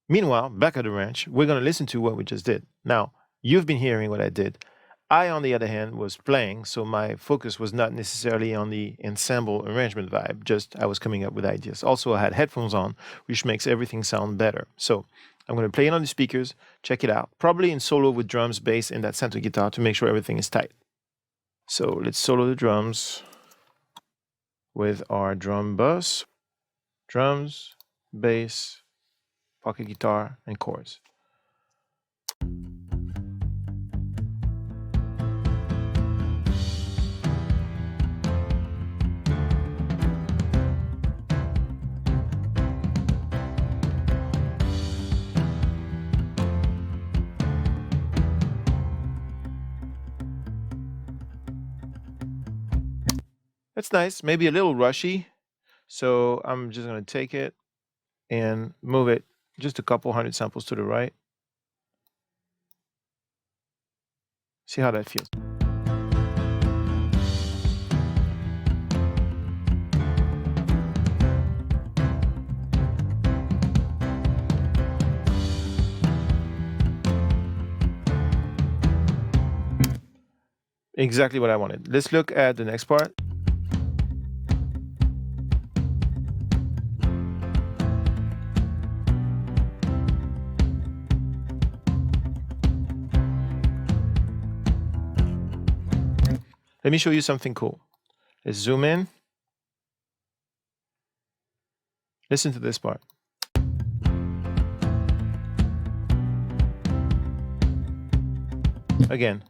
Meanwhile, back at the ranch, we're going to listen to what we just did. Now, you've been hearing what I did. I, on the other hand, was playing, so my focus was not necessarily on the ensemble arrangement vibe, just I was coming up with ideas. Also, I had headphones on, which makes everything sound better. So I'm going to play it on the speakers, check it out, probably in solo with drums, bass, and that center guitar to make sure everything is tight. So let's solo the drums with our drum bus, drums, bass, pocket guitar, and chords. That's nice, maybe a little rushy. So I'm just going to take it and move it just a couple hundred samples to the right. See how that feels. Exactly what I wanted. Let's look at the next part. Let me show you something cool. Let's zoom in. Listen to this part. Again.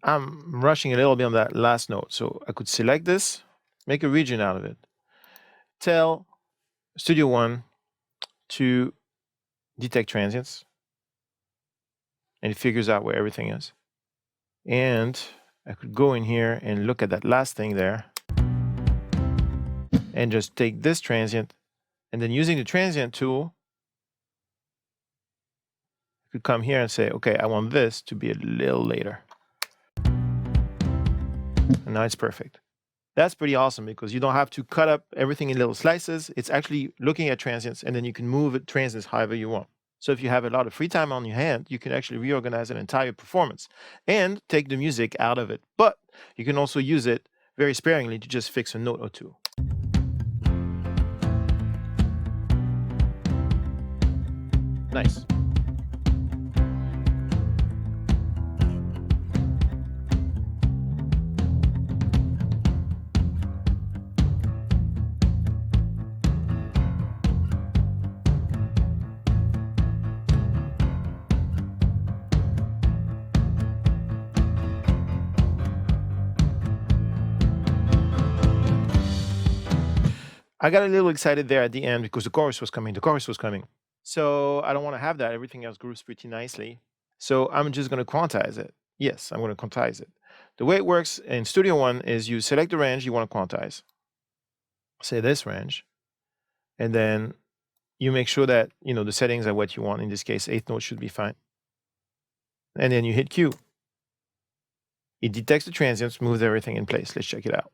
I'm rushing a little bit on that last note, so I could select this, make a region out of it, tell Studio One to detect transients, and it figures out where everything is. And I could go in here and look at that last thing there and just take this transient, and then using the transient tool, I could come here and say, okay, I want this to be a little later. And now it's perfect. That's pretty awesome because you don't have to cut up everything in little slices. It's actually looking at transients, and then you can move it transients however you want. So if you have a lot of free time on your hand, you can actually reorganize an entire performance and take the music out of it. But you can also use it very sparingly to just fix a note or two. Nice. I got a little excited there at the end because the chorus was coming. So I don't want to have that. Everything else grooves pretty nicely. So I'm just going to quantize it. Yes, I'm going to quantize it. The way it works in Studio One is you select the range you want to quantize. Say this range. And then you make sure that, the settings are what you want. In this case, 8th note should be fine. And then you hit Q. It detects the transients, moves everything in place. Let's check it out.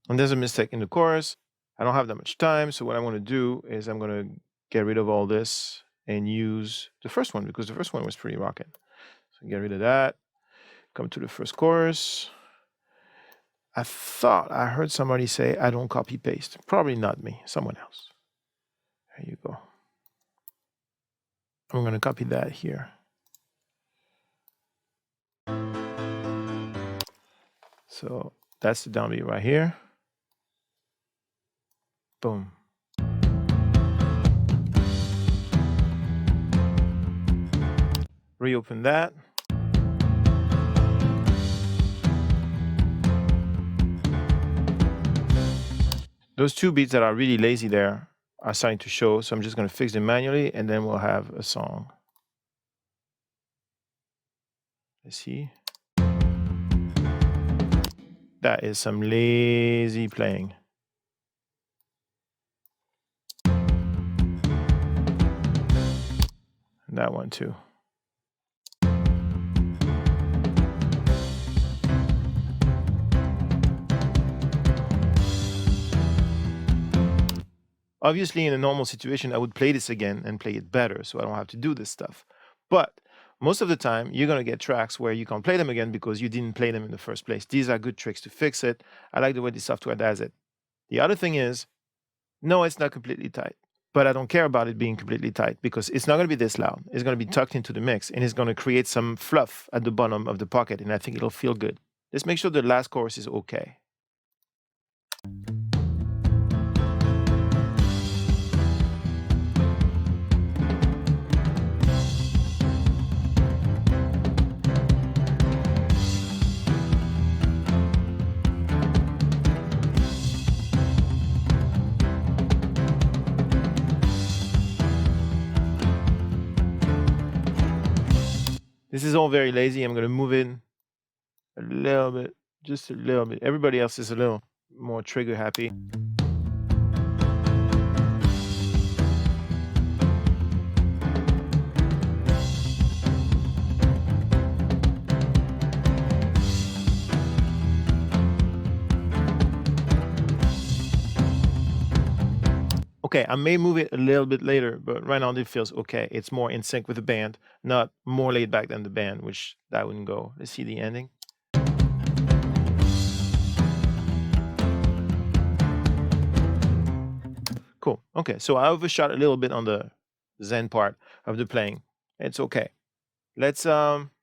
And there's a mistake in the chorus. I don't have that much time, so what I want to do is I'm going to get rid of all this and use the first one because the first one was pretty rocking. So get rid of that. Come to the first chorus. I thought I heard somebody say I don't copy paste. Probably not me, someone else. There you go. I'm going to copy that here. So that's the downbeat right here. Boom. Reopen that. Those two beats that are really lazy there are starting to show, so I'm just going to fix them manually, and then we'll have a song. Let's see. That is some lazy playing. That one too. Obviously, in a normal situation, I would play this again and play it better, so I don't have to do this stuff. But most of the time, you're going to get tracks where you can't play them again because you didn't play them in the first place. These are good tricks to fix it. I like the way the software does it. The other thing is, no, it's not completely tight. But I don't care about it being completely tight because it's not going to be this loud. It's going to be tucked into the mix and it's going to create some fluff at the bottom of the pocket, and I think it'll feel good. Let's make sure the last chorus is okay. This is all very lazy. I'm going to move in a little bit, just a little bit. Everybody else is a little more trigger happy. Okay, I may move it a little bit later, but right now it feels okay. It's more in sync with the band, not more laid back than the band, which that wouldn't go. Let's see the ending. Cool. Okay, so I overshot a little bit on the Zen part of the playing. It's okay. Let's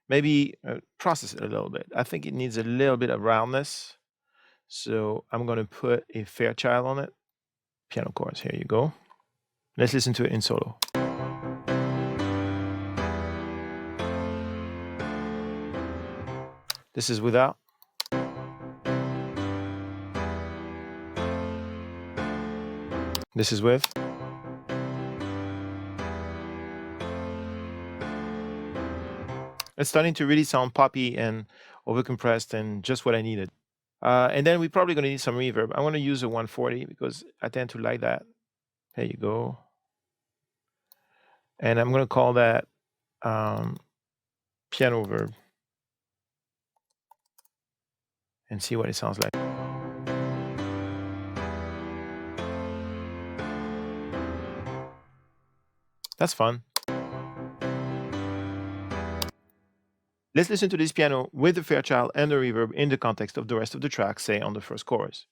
maybe process it a little bit. I think it needs a little bit of roundness. So I'm going to put a Fairchild on it. Piano chords, here you go. Let's listen to it in solo. This is without. This is with. It's starting to really sound poppy and overcompressed and just what I needed. And then we're probably going to need some reverb. I'm going to use a 140 because I tend to like that. There you go. And I'm going to call that piano verb and see what it sounds like. That's fun. Let's listen to this piano with the Fairchild and the reverb in the context of the rest of the track, say on the first chorus.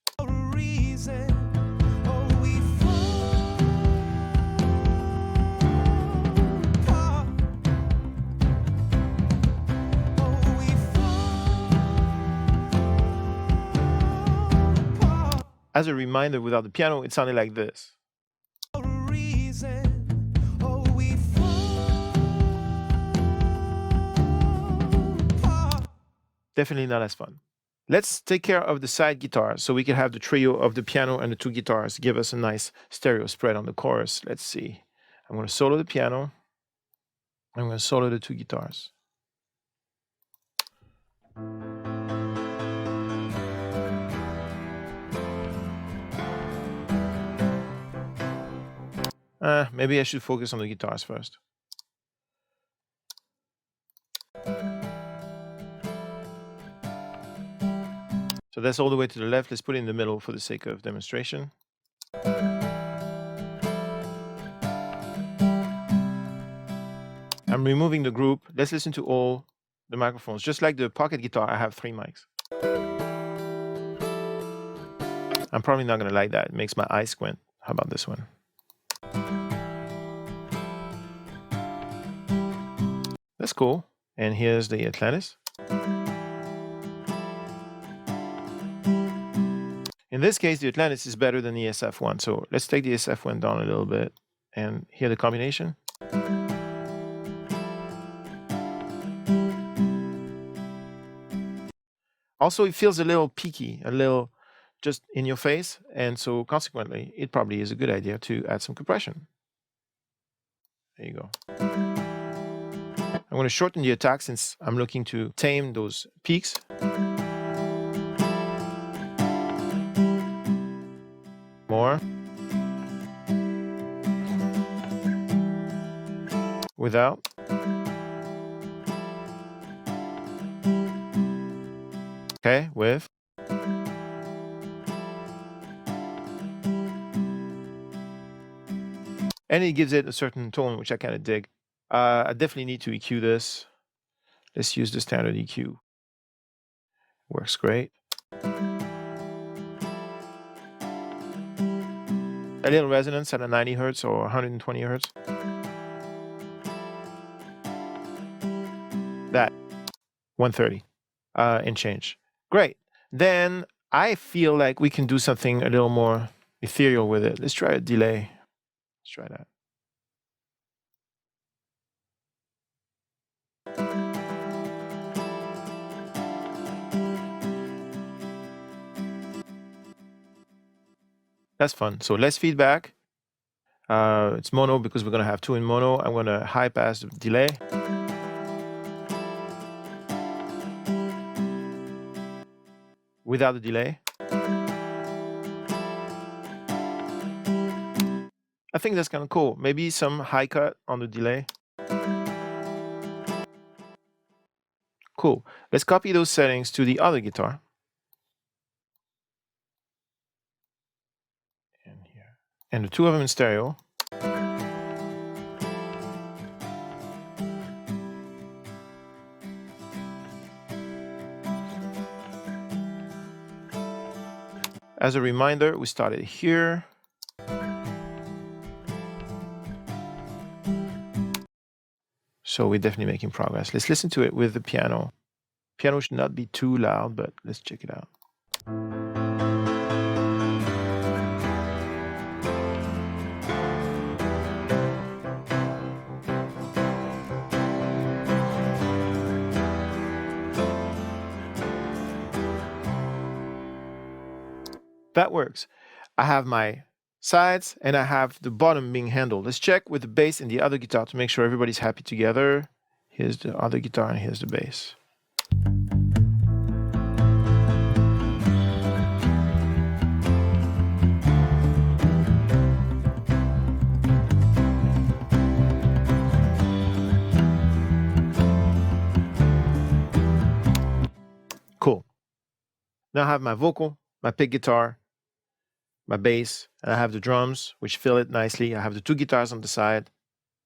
As a reminder, without the piano, it sounded like this. Definitely not as fun. Let's take care of the side guitar so we can have the trio of the piano and the two guitars give us a nice stereo spread on the chorus. Let's see. I'm going to solo the piano. I'm going to solo the two guitars. Maybe I should focus on the guitars first. So that's all the way to the left. Let's put it in the middle for the sake of demonstration. I'm removing the group. Let's listen to all the microphones. Just like the pocket guitar, I have 3 mics. I'm probably not going to like that. It makes my eyes squint. How about this one? That's cool. And here's the Atlantis. In this case, the Atlantis is better than the SF1. So let's take the SF1 down a little bit and hear the combination. Also, it feels a little peaky, a little just in your face. And so consequently, it probably is a good idea to add some compression. There you go. I'm going to shorten the attack since I'm looking to tame those peaks. without. Okay, with. And it gives it a certain tone, which I kind of dig. I definitely need to EQ this. Let's use the standard EQ. Works great. A little resonance at a 90 hertz or 120 hertz. That 130 and change. Great. Then I feel like we can do something a little more ethereal with it. Let's try a delay. Let's try that. That's fun. So less feedback. It's mono because we're going to have two in mono. I'm going to high pass the delay. Without the delay. I think that's kind of cool. Maybe some high cut on the delay. Cool. Let's copy those settings to the other guitar. And here. And the two of them in stereo. As a reminder, we started here. So we're definitely making progress. Let's listen to it with the piano. Piano should not be too loud, but let's check it out. That works. I have my sides and I have the bottom being handled. Let's check with the bass and the other guitar to make sure everybody's happy together. Here's the other guitar and here's the bass. Cool. Now I have my vocal, my pick guitar, my bass, and I have the drums, which fill it nicely. I have the two guitars on the side.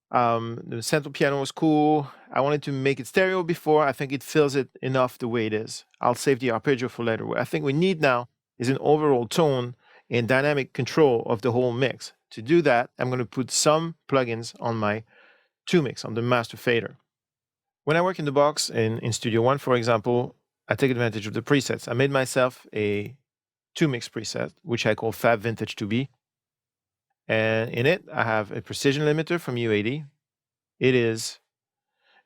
The central piano was cool. I wanted to make it stereo before. I think it fills it enough the way it is. I'll save the arpeggio for later. What I think we need now is an overall tone and dynamic control of the whole mix. To do that, I'm going to put some plugins on my 2Mix, on the master fader. When I work in the box in Studio One, for example, I take advantage of the presets. I made myself a 2Mix preset, which I call Fab Vintage 2B. And in it, I have a precision limiter from U80. It is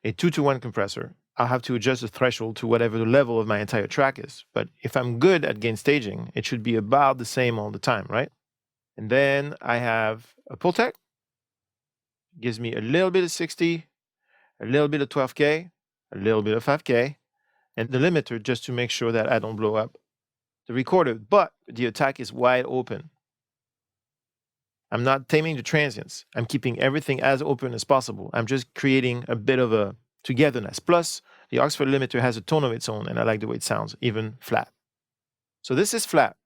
a 2-to-1 compressor. I'll have to adjust the threshold to whatever the level of my entire track is. But if I'm good at gain staging, it should be about the same all the time, right? And then I have a Pultec. Gives me a little bit of 60, a little bit of 12K, a little bit of 5K, and the limiter just to make sure that I don't blow up the recorder, but the attack is wide open. I'm not taming the transients. I'm keeping everything as open as possible. I'm just creating a bit of a togetherness. Plus, the Oxford limiter has a tone of its own, and I like the way it sounds, even flat. So this is flat.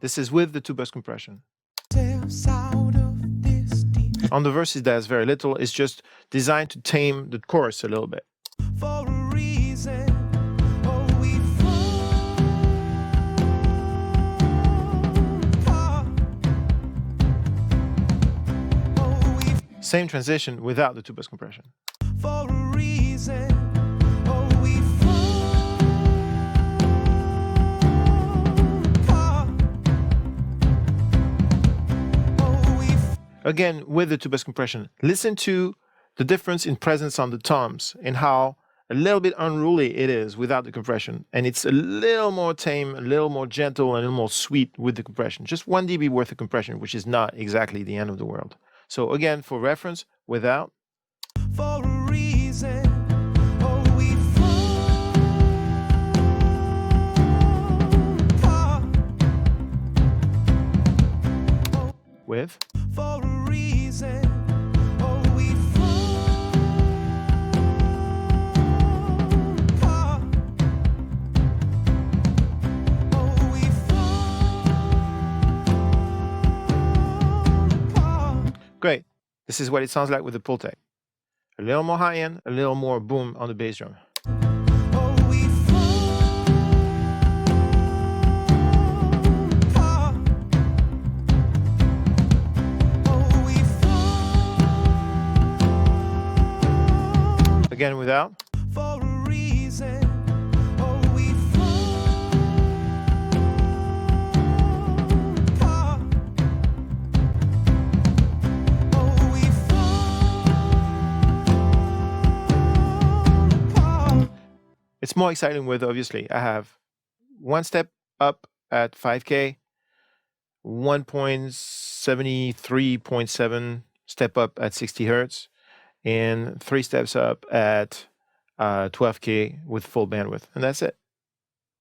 This is with the two-bus compression. On the verses, there's very little. It's just designed to tame the chorus a little bit. For a reason, we same transition without the two-bus compression. For a reason, again, with the two-bus compression, listen to the difference in presence on the toms and how a little bit unruly it is without the compression. And it's a little more tame, a little more gentle, and a little more sweet with the compression. Just 1 dB worth of compression, which is not exactly the end of the world. So again, for reference, without. For a reason, with. For a reason, oh, we fall apart. Oh, we fall apart. Great. This is what it sounds like with the pull tech. A little more high end, a little more boom on the bass drum. Oh, we fall apart. Oh, we fall Again without. for a reason. Oh, we fall apart. Oh, we fall apart. It's more exciting with, obviously. I have one step up at 5K, 1.73.7 step up at 60 hertz, and 3 steps up at 12K with full bandwidth. And that's it.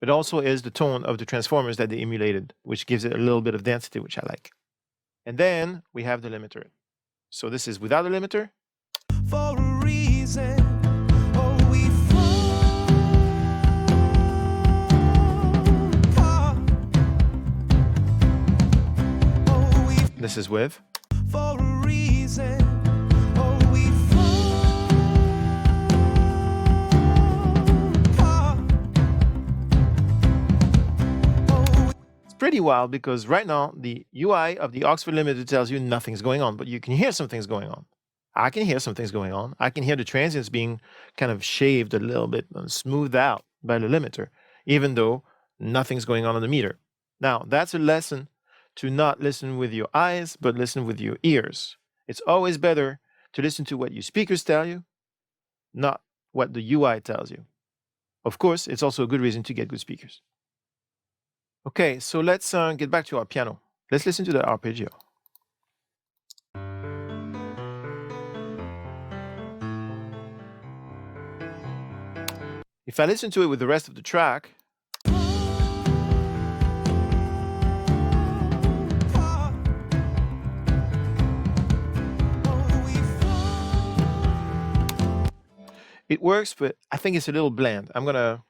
It also is the tone of the transformers that they emulated, which gives it a little bit of density, which I like. And then we have the limiter. So this is without the limiter. For a reason, oh, we fall apart. Oh, we This is with. for a reason, oh, we fall apart. Oh, It's pretty wild because right now the UI of the Oxford limiter tells you nothing's going on, but you can hear some things going on. I can hear some things going on. I can hear the transients being kind of shaved a little bit and smoothed out by the limiter, even though nothing's going on the meter. Now, that's a lesson to not listen with your eyes, but listen with your ears. It's always better to listen to what your speakers tell you, not what the UI tells you. Of course, it's also a good reason to get good speakers. Okay, so let's get back to our piano. Let's listen to the arpeggio. If I listen to it with the rest of the track, it works, but I think it's a little bland. I'm gonna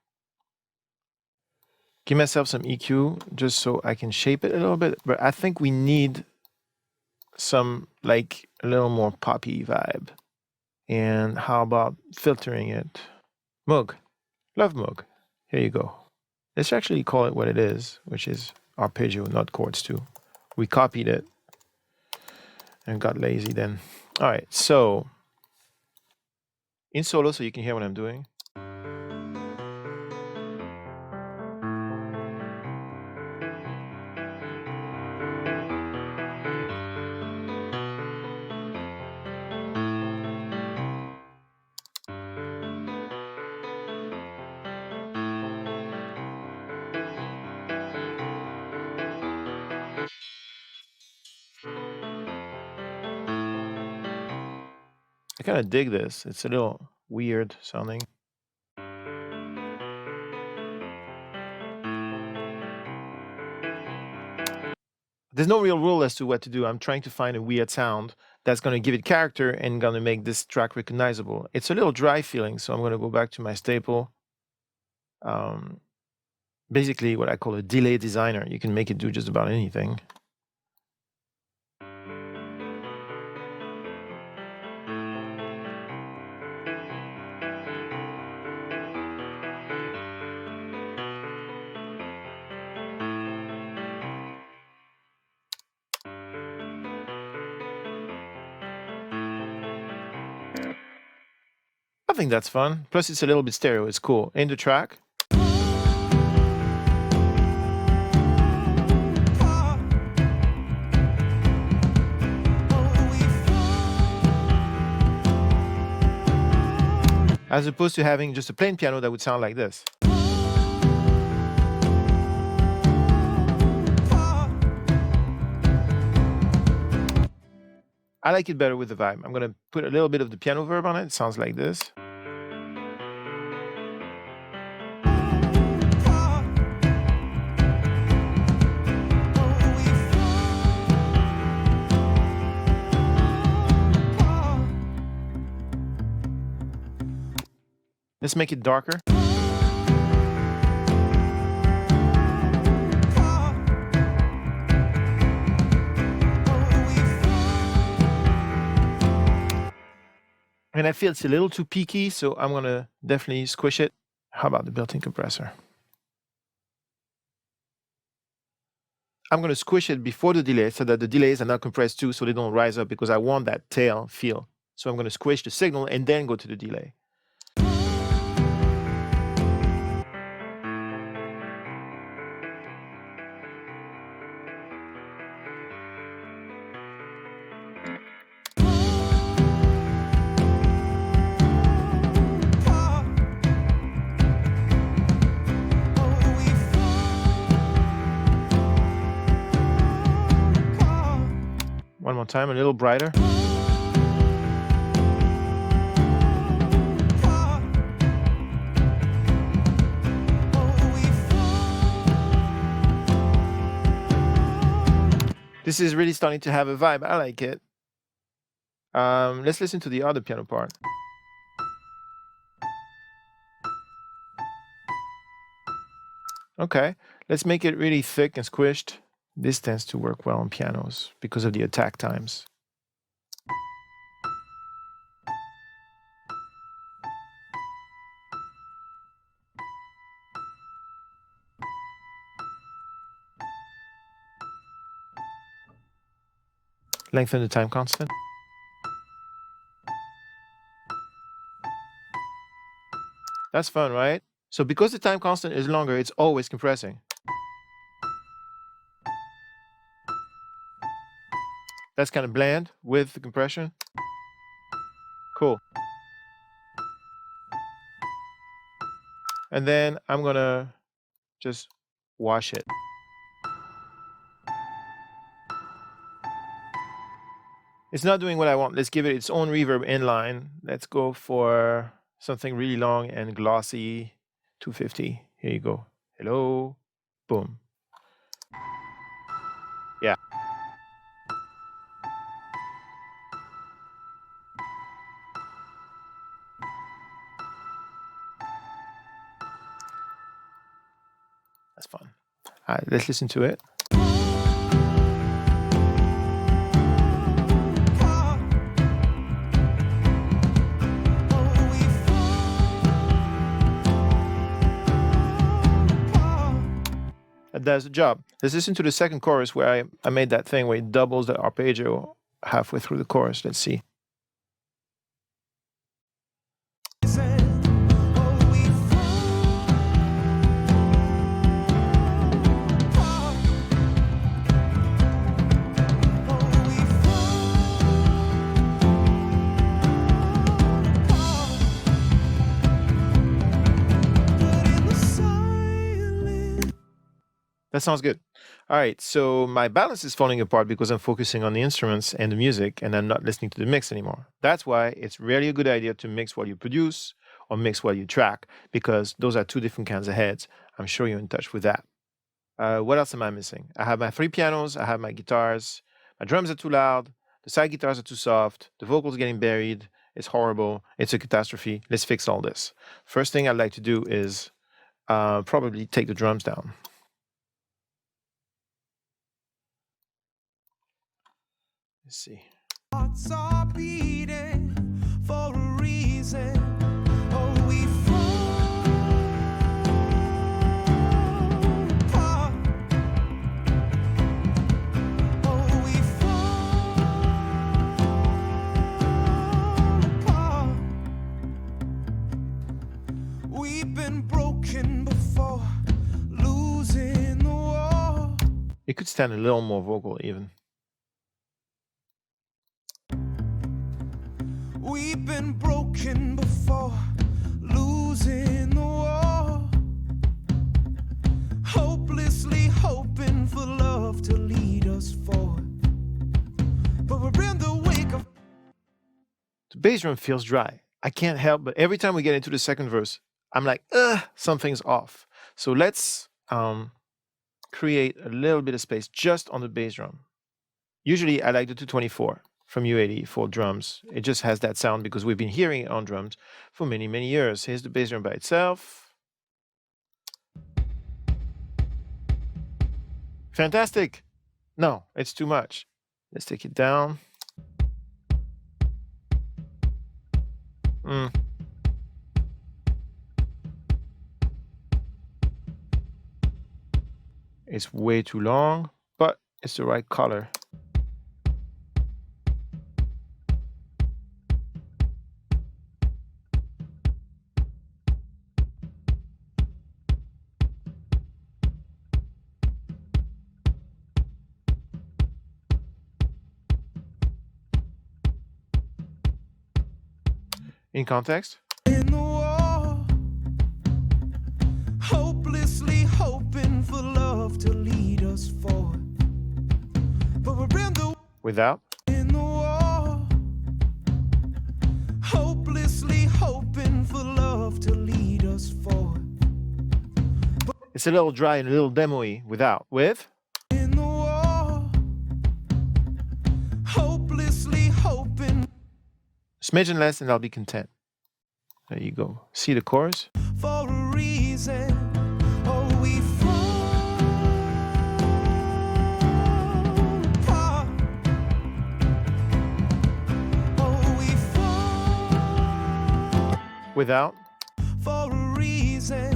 give myself some EQ just so I can shape it a little bit, but I think we need some, like, a little more poppy vibe. And how about filtering it? Moog. Love Moog. Here you go. Let's actually call it what it is, which is arpeggio, not chords too. We copied it and got lazy then. All right, so in solo, so you can hear what I'm doing. I kind of dig this. It's a little weird sounding. There's no real rule as to what to do. I'm trying to find a weird sound that's going to give it character and going to make this track recognizable. It's a little dry feeling, so I'm going to go back to my staple. Basically what I call a delay designer. You can make it do just about anything. I think that's fun. Plus it's a little bit stereo. It's cool. In the track. As opposed to having just a plain piano that would sound like this. I like it better with the vibe. I'm going to put a little bit of the piano verb on it. It sounds like this. Let's make it darker. And I feel it's a little too peaky, so I'm going to definitely squish it. How about the built-in compressor? I'm going to squish it before the delay so that the delays are not compressed too, so they don't rise up, because I want that tail feel. So I'm going to squish the signal and then go to the delay. One more time, a little brighter. This is really starting to have a vibe. I like it. Let's listen to the other piano part. Okay, let's make it really thick and squished. This tends to work well on pianos because of the attack times. Lengthen the time constant. That's fun, right? So because the time constant is longer, it's always compressing. That's kind of bland with the compression. Cool. And then I'm gonna just wash it. It's not doing what I want. Let's give it its own reverb inline. Let's go for something really long and glossy. 250. Here you go. Hello. Boom. Yeah. That's fun. All right, let's listen to it. That does the job. Let's listen to the second chorus where I made that thing where it doubles the arpeggio halfway through the chorus. Let's see. That sounds good. All right, so my balance is falling apart because I'm focusing on the instruments and the music, and I'm not listening to the mix anymore. That's why it's really a good idea to mix while you produce or mix while you track, because those are two different kinds of heads. I'm sure you're in touch with that. What else am I missing? I have my three pianos, I have my guitars, my drums are too loud, the side guitars are too soft, the vocals getting buried, it's horrible, it's a catastrophe. Let's fix all this. First thing I'd like to do is probably take the drums down. Let's see. Hearts are beating for a reason. Oh, we fall apart. Oh, we fall apart. We've been broken before, losing the war. It could stand a little more vocal even. We've been broken before, losing the war. Hopelessly hoping for love to lead us forward. But we're in the wake of... The bass drum feels dry. I can't help, but every time we get into the second verse, I'm like, something's off. So let's create a little bit of space just on the bass drum. Usually I like the 224. from U80 for drums. It just has that sound because we've been hearing it on drums for many, many years. Here's the bass drum by itself. Fantastic. No, it's too much. Let's take it down. It's way too long, but it's the right color. In context. In the war, hopelessly hoping for love to lead us forward. But we're in the Without. in the war, hopelessly hoping for love to lead us forward. It's a little dry and a little demo-y. Without. With. In the war, hopelessly hoping Smidgen less and I'll be content. There you go. See the chorus? for a reason. Oh, we fall apart. Oh, we fall Without. for a reason.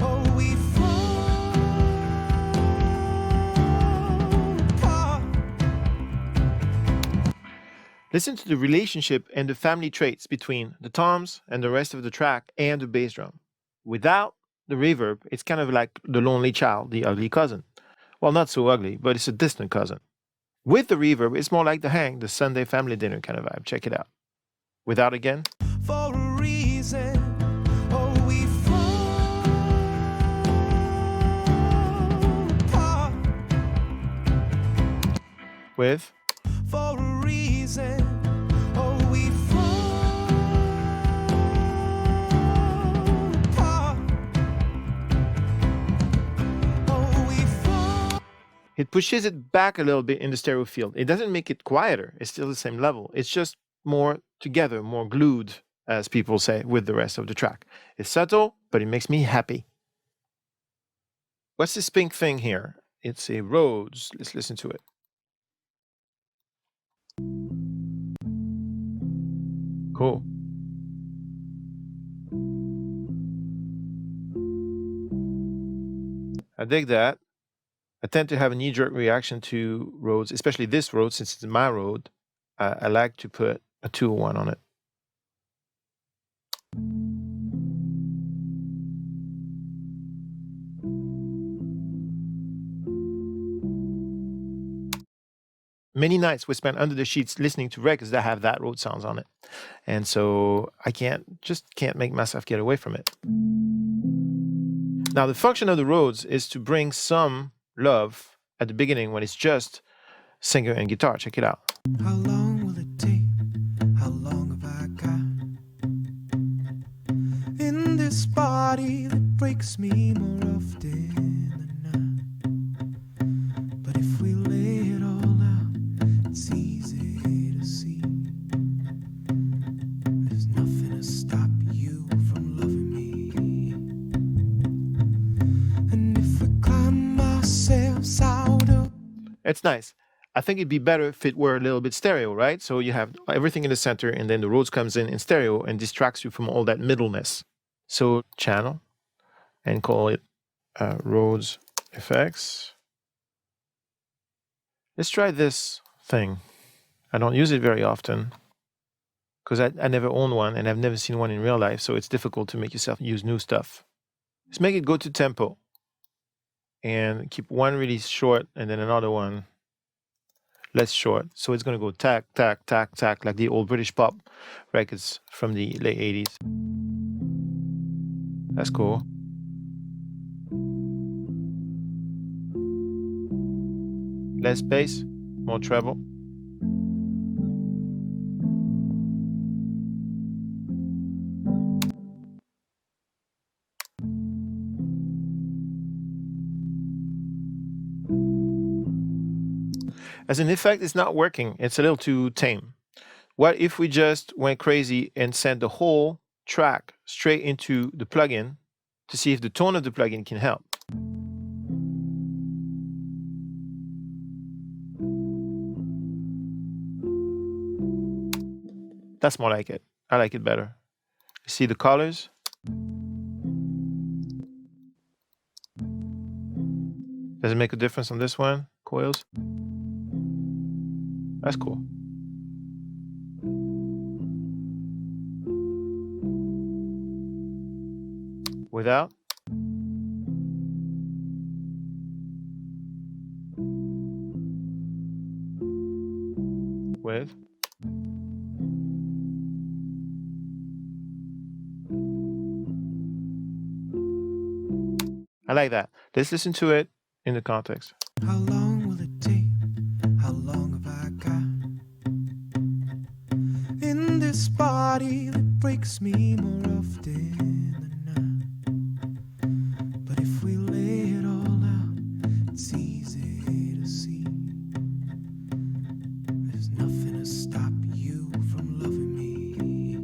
Oh, we fall apart. Listen to the relationship and the family traits between the toms and the rest of the track and the bass drum. Without the reverb, it's kind of like the lonely child, the ugly cousin. Well, not so ugly, but it's a distant cousin. With the reverb, it's more like the hang, the Sunday family dinner kind of vibe. Check it out. Without again. For a reason. Oh, we fall apart. With. For a reason. Oh, we fall apart. Oh, we fall. It pushes it back a little bit in the stereo field. It doesn't make it quieter. It's still the same level. It's just more together, more glued, as people say, with the rest of the track. It's subtle, but it makes me happy. What's this pink thing here? It's a Rhodes. Let's listen to it. Cool. I dig that. I tend to have a knee-jerk reaction to Rhodes, especially this Rhodes, since it's my Rode. I like to put a 201 on it. Many nights we spent under the sheets listening to records that have that Rode sounds on it. And so I can't make myself get away from it. Now, the function of the Rhodes is to bring some love at the beginning when it's just singer and guitar. Check it out. How long will it take? How long have I got? In this body that breaks me more often than not. But if we lay it all out, it's easy to see. There's nothing to stop you from loving me. And if we climb ourselves out of It's nice. I think it'd be better if it were a little bit stereo, right? So you have everything in the center and then the Rhodes comes in stereo and distracts you from all that middleness. So channel and call it Rhodes effects. Let's try this thing. I don't use it very often because I never own one and I've never seen one in real life. So it's difficult to make yourself use new stuff. Let's make it go to tempo and keep one really short and then another one less short. So it's going to go tack, tack, tack, tack, like the old British pop records from the late 80s. That's cool. Less bass, more treble. As an effect, it's not working. It's a little too tame. What if we just went crazy and sent the whole track straight into the plugin to see if the tone of the plugin can help? That's more like it. I like it better. See the colors? Does it make a difference on this one? Coils? That's cool. Without? With? I like that. Let's listen to it in the context. How long will it take? How long have I got? In this body that breaks me more often than not. But if we lay it all out, it's easy to see. There's nothing to stop you from loving me.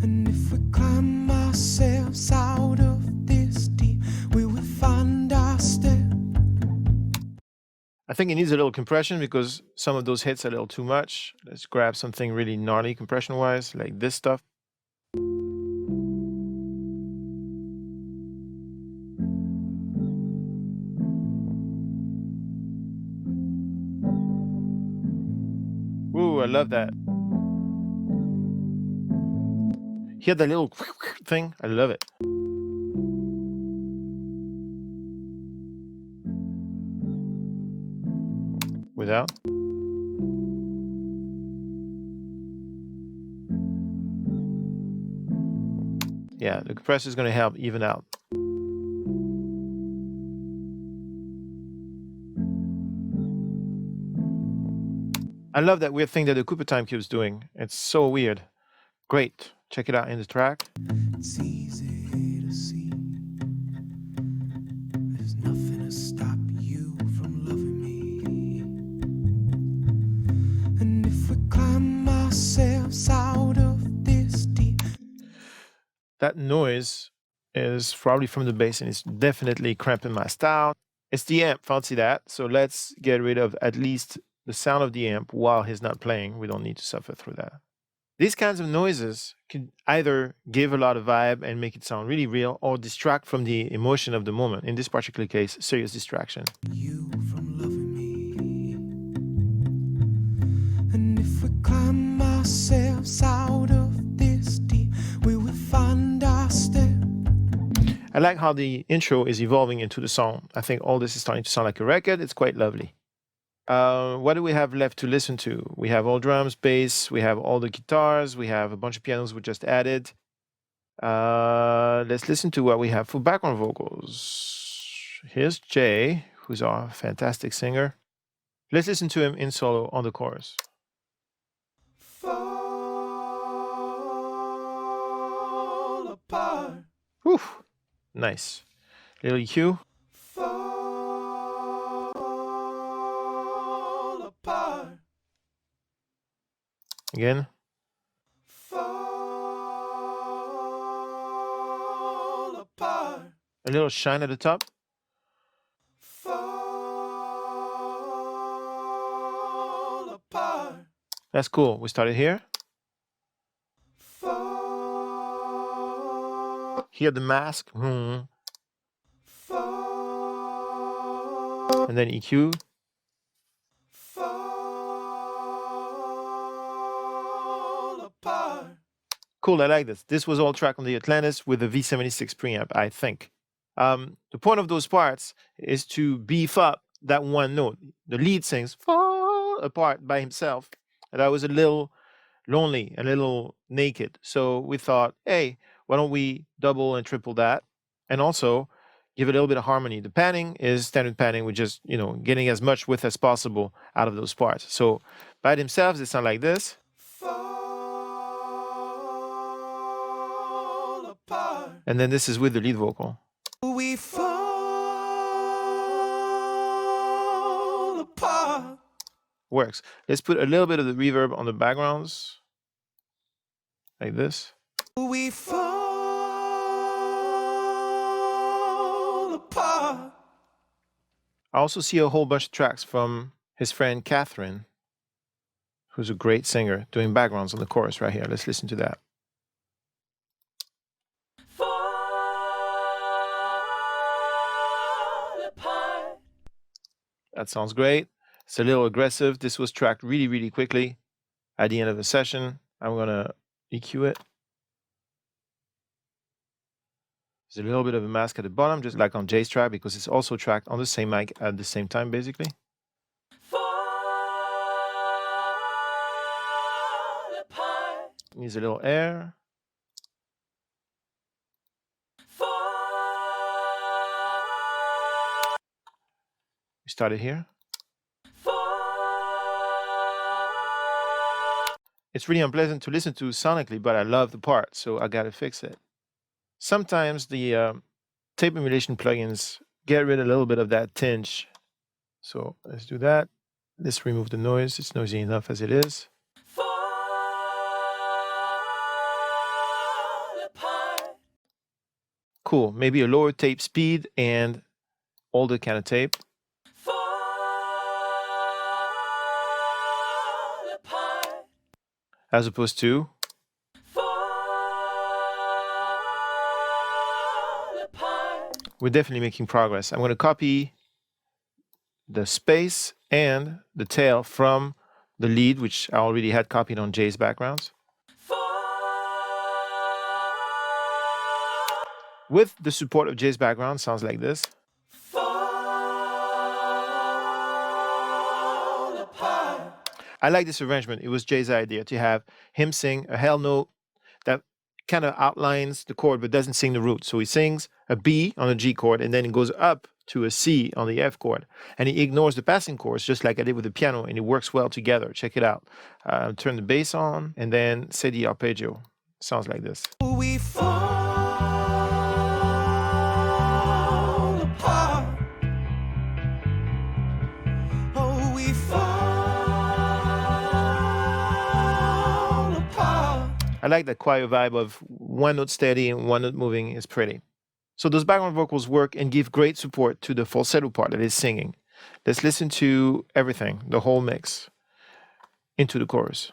And if we climb ourselves out of this deep, we will find our step. I think it needs a little compression because some of those hits are a little too much. Let's grab something really gnarly compression-wise, like this stuff. Ooh, I love that. Hear that little thing? I love it. Without? Yeah, the compressor is going to help even out. I love that weird thing that the Cooper time cube is doing. It's so weird. Great. Check it out in the track. It's easy to see. There's nothing to stop you from loving me. And if we climb ourselves out of this deep. That noise is probably from the bass and it's definitely cramping my style. It's the amp, fancy that. So let's get rid of at least the sound of the amp while he's not playing. We don't need to suffer through that. These kinds of noises can either give a lot of vibe and make it sound really real or distract from the emotion of the moment. In this particular case, serious distraction. You from loving me. And if we climb ourselves out of this deep, we will find our step. I like how the intro is evolving into the song. I think all this is starting to sound like a record. It's quite lovely. What do we have left to listen to? We have all drums, bass, we have all the guitars, we have a bunch of pianos we just added. Let's listen to what we have for background vocals. Here's Jay, who's our fantastic singer. Let's listen to him in solo on the chorus. Fall apart. Whew. Nice. Little EQ. Fall apart. Again. Fall apart. A little shine at the top. Fall apart. That's cool. We started here. Hear the mask. And then EQ. Fall apart. Cool, I like this. This was all tracked on the Atlantis with a V76 preamp, I think. The point of those parts is to beef up that one note. The lead sings fall apart by himself. And I was a little lonely, a little naked. So we thought, hey, why don't we double and triple that? And also give it a little bit of harmony. The panning is standard panning. We're just, getting as much width as possible out of those parts. So by themselves, they sound like this. Fall apart. And then this is with the lead vocal. We fall apart. Works. Let's put a little bit of the reverb on the backgrounds, like this. We fall apart. I also see a whole bunch of tracks from his friend Catherine, who's a great singer, doing backgrounds on the chorus right here. Let's listen to that. That sounds great. It's a little aggressive. This was tracked really, really quickly at the end of the session. I'm going to EQ it. There's a little bit of a mask at the bottom, just like on Jay's track, because it's also tracked on the same mic at the same time, basically. Needs a little air. We started here. It's really unpleasant to listen to sonically, but I love the part, so I gotta fix it. Sometimes the tape emulation plugins get rid of a little bit of that tinge. So let's do that. Let's remove the noise. It's noisy enough as it is. Cool. Maybe a lower tape speed and older kind of tape. As opposed to we're definitely making progress. I'm going to copy the space and the tail from the lead, which I already had copied on Jay's backgrounds. With the support of Jay's background, sounds like this. I like this arrangement. It was Jay's idea to have him sing a hell note that kind of outlines the chord but doesn't sing the root. So he sings a B on a G chord and then it goes up to a C on the F chord. And he ignores the passing chords just like I did with the piano, and it works well together. Check it out. Turn the bass on and then say the arpeggio. Sounds like this. We fall apart. Oh, we fall apart. I like that choir vibe of one note steady and one note moving is pretty. So those background vocals work and give great support to the falsetto part that is singing. Let's listen to everything, the whole mix, into the chorus.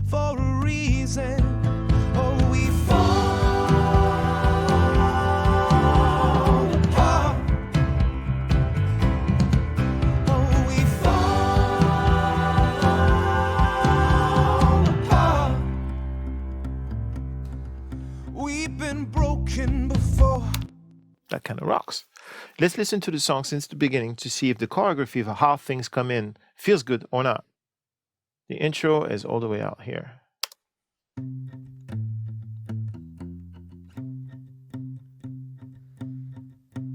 For a reason. Oh, we fall apart. Oh, we fall apart. We've been broken before. That kind of rocks. Let's listen to the song since the beginning to see if the choreography of how things come in feels good or not. The intro is all the way out here.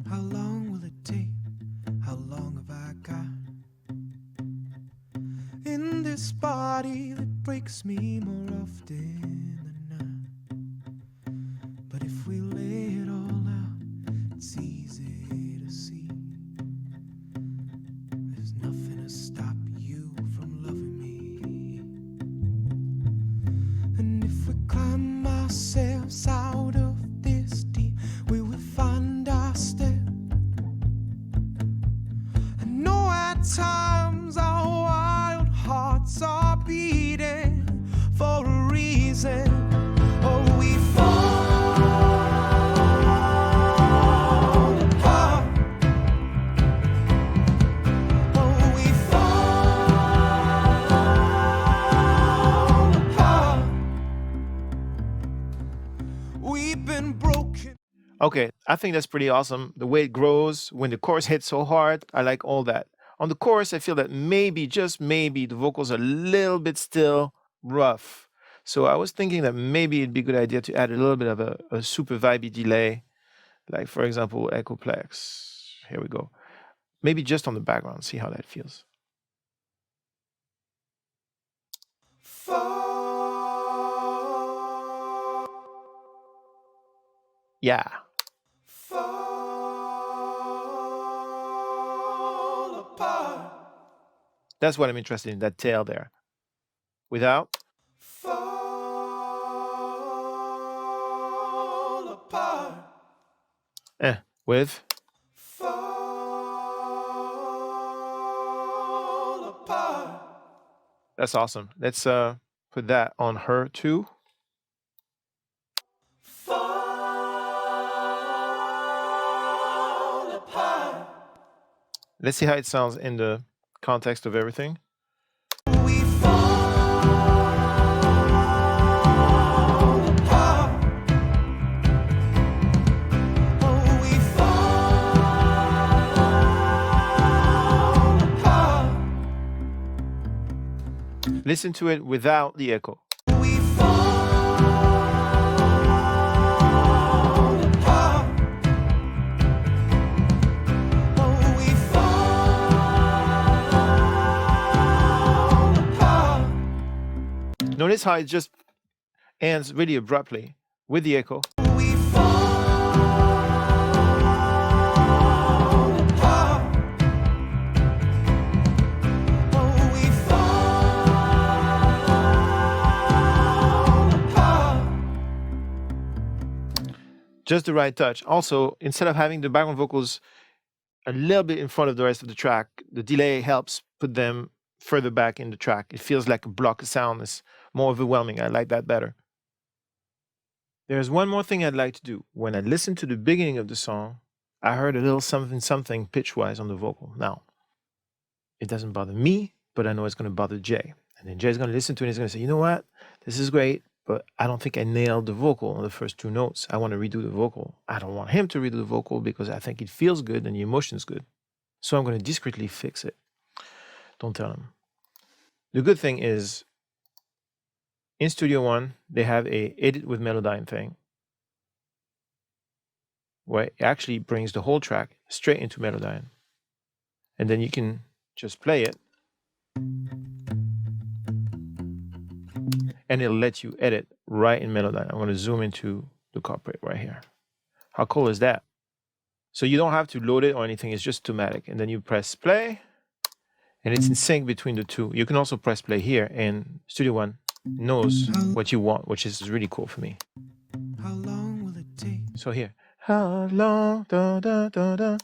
How long will it take? How long have I got? In this body that breaks me more often than not. But if we lay it all out, it's easy to see. There's nothing to stop you from loving me. And if we climb ourselves out of this deep, we will find our step. I know at times our wild hearts are beating for a reason. Oh, we fall apart. Oh, we fall apart. We've been broken. Okay, I think that's pretty awesome. The way it grows when the chorus hits so hard, I like all that. On the chorus, I feel that maybe, just maybe, the vocals are a little bit still rough. So I was thinking that maybe it'd be a good idea to add a little bit of a super vibey delay, like for example, Echoplex. Here we go. Maybe just on the background, see how that feels. Fall Yeah. apart. That's what I'm interested in, that tail there. Without. Fall apart. With. Fall apart. That's awesome. Let's put that on her too. Fall apart. Let's see how it sounds in the context of everything. We fall apart. Oh, we fall apart. Listen to it without the echo. We fall apart. Oh, we fall apart. Notice how it just ends really abruptly with the echo. We fall apart. Oh, we fall apart. Just the right touch. Also, instead of having the background vocals a little bit in front of the rest of the track, the delay helps put them further back in the track. It feels like a block of sound. It's more overwhelming. I like that better. There's one more thing I'd like to do. When I listened to the beginning of the song, I heard a little something pitch-wise on the vocal. Now, it doesn't bother me, but I know it's going to bother Jay. And then Jay's going to listen to it and he's going to say, you know what? This is great, but I don't think I nailed the vocal on the first two notes. I want to redo the vocal. I don't want him to redo the vocal because I think it feels good and the emotion's good. So I'm going to discreetly fix it. Don't tell him. The good thing is, in Studio One, they have a edit with Melodyne thing, where it actually brings the whole track straight into Melodyne. And then you can just play it, and it'll let you edit right in Melodyne. I'm going to zoom into the cockpit right here. How cool is that? So you don't have to load it or anything. It's just automatic. And then you press play, and it's in sync between the two. You can also press play here, and Studio One knows what you want, which is really cool for me. How long will it take? So here, how long, da, da, da, da.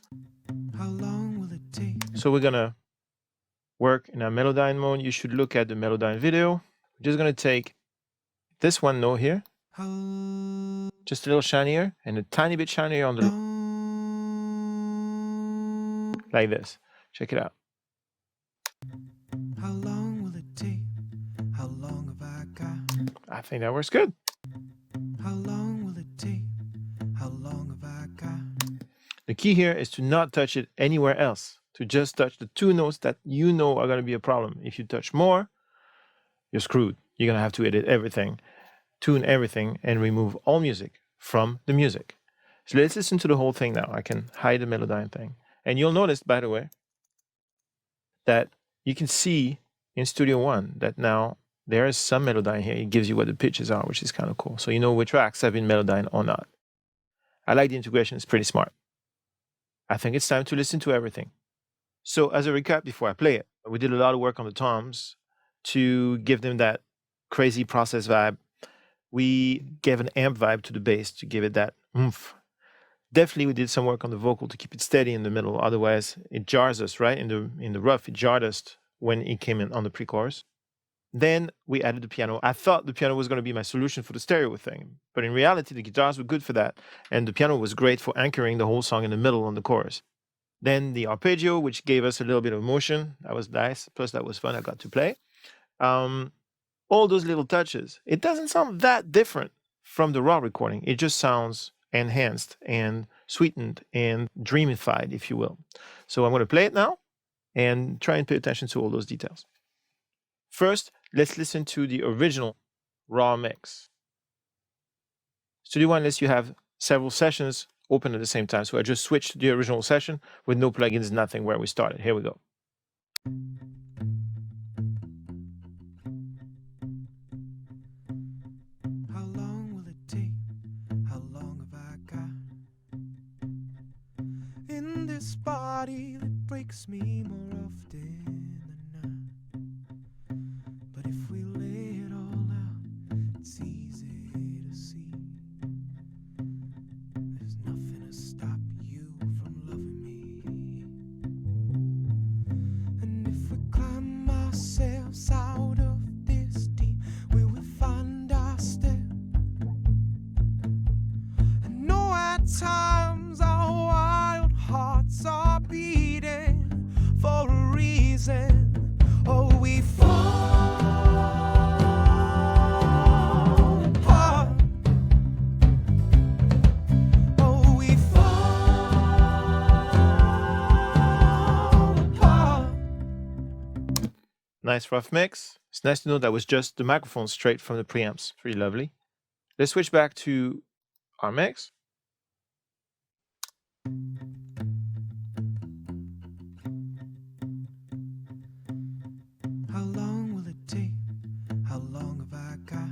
How long will it take? So we're gonna work in our Melodyne mode. You should look at the Melodyne video. We're just gonna take this one note here, How just a little shinier and a tiny bit shinier on the, long? like this. Check it out. How long will it take? How long have I got? I think that works good. How long will it take? How long have I got? The key here is to not touch it anywhere else, to just touch the two notes that you know are gonna be a problem. If you touch more, you're screwed. You're gonna have to edit everything, tune everything, and remove all music from the music. So let's listen to the whole thing now. I can hide the Melodyne thing. And you'll notice, by the way, that you can see in Studio One that now there is some Melodyne here. It gives you what the pitches are, which is kind of cool. So you know which tracks have been Melodyne or not. I like the integration. It's pretty smart. I think it's time to listen to everything. So as a recap before I play it, we did a lot of work on the toms to give them that crazy process vibe. We gave an amp vibe to the bass to give it that oomph. Definitely we did some work on the vocal to keep it steady in the middle. Otherwise it jars us, right? In the rough, it jarred us when it came in on the pre-chorus. Then we added the piano. I thought the piano was going to be my solution for the stereo thing, but in reality, the guitars were good for that, and the piano was great for anchoring the whole song in the middle on the chorus. Then the arpeggio, which gave us a little bit of motion. That was nice. Plus, that was fun. I got to play. All those little touches. It doesn't sound that different from the raw recording. It just sounds enhanced and sweetened and dreamified, if you will. So I'm going to play it now and try and pay attention to all those details. First, let's listen to the original raw mix. Studio One lets you have several sessions open at the same time. So I just switched to the original session with no plugins, nothing, where we started. Here we go. How long will it take? How long have I got? In this body that breaks me more often than not. But if we lay it all out, it's easy to see. There's nothing to stop you from loving me. And if we climb ourselves out of this deep, we will find our step. And know at times our wild hearts are beating for a reason. Oh, we fall apart. Oh, we fall apart. Nice rough mix. It's nice to know that was just the microphone straight from the preamps. Pretty lovely. Let's switch back to our mix. How long will it take? How long have I got?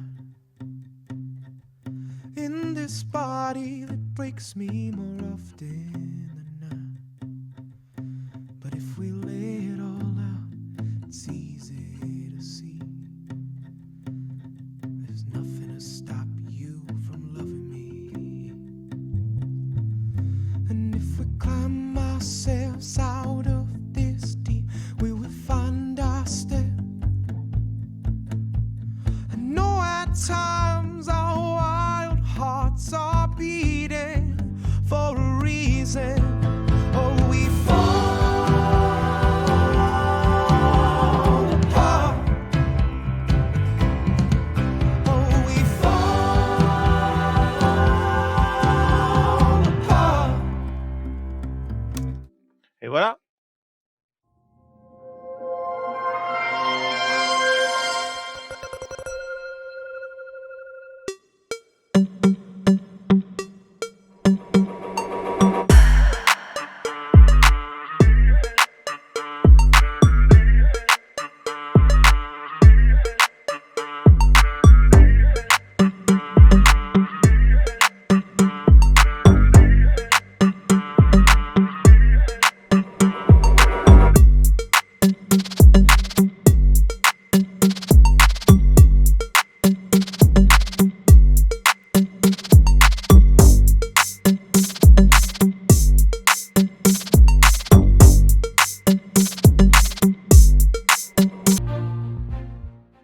In this body that breaks me more often than not. But if we lay it all out, it's easy to see. There's nothing to stop you from loving me. And if we climb ourselves out of this deep, we will find our step. And know at times our wild hearts are beating for a reason. Oh, we fall apart. Oh, we fall apart. Et voilà.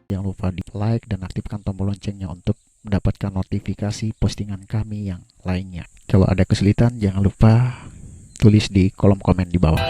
Jangan lupa di like dan aktifkan tombol loncengnya untuk mendapatkan notifikasi postingan kami yang lainnya. Kalau ada kesulitan jangan lupa tulis di kolom komen di bawah.